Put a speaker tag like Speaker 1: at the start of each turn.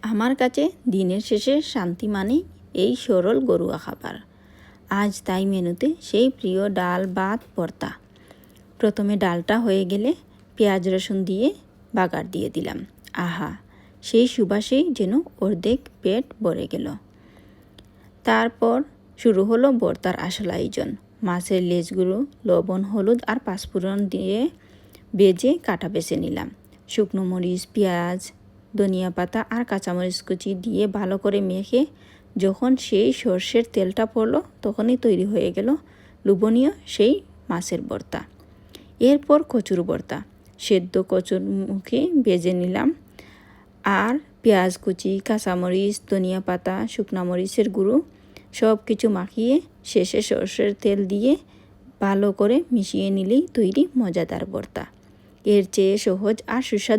Speaker 1: আমার কাছে দিনের শেষে শান্তি মানে এই সরল ঘরোয়া খাবার। আজ তাই মেনুতে সেই প্রিয় ডাল ভাত ভর্তা। প্রথমে ডালটা হয়ে গেলে পেঁয়াজ রসুন দিয়ে বাগার দিয়ে দিলাম। আহা, সেই সুবাসেই যেন অর্ধেক পেট ভরে গেল। তারপর শুরু হলো ভর্তার আসল আয়োজন। মাছের লেজগুলো লবণ হলুদ আর পাঁচফোড়ন দিয়ে ভেজে কাটা বেছে নিলাম। শুকনো মরিচ, পেঁয়াজ, ধনিয়া পাতা আর কাঁচামরিচ কুচি দিয়ে ভালো করে মেখে যখন সেই সর্ষের তেলটা পড়লো তখনই তৈরি হয়ে গেল লোভনীয় সেই মাছের ভর্তা। এরপর কচুর ভর্তা। সেদ্ধ কচুর মুখে ভেজে নিলাম আর পেঁয়াজ কুচি, কাঁচামরিচ, ধনিয়া পাতা, শুকনো মরিচের গুঁড়ো সব কিছু মাখিয়ে শেষে সর্ষের তেল দিয়ে ভালো করে মিশিয়ে নিলেই তৈরি মজাদার ভর্তা। এর চেয়ে সহজ আর সুস্বাদু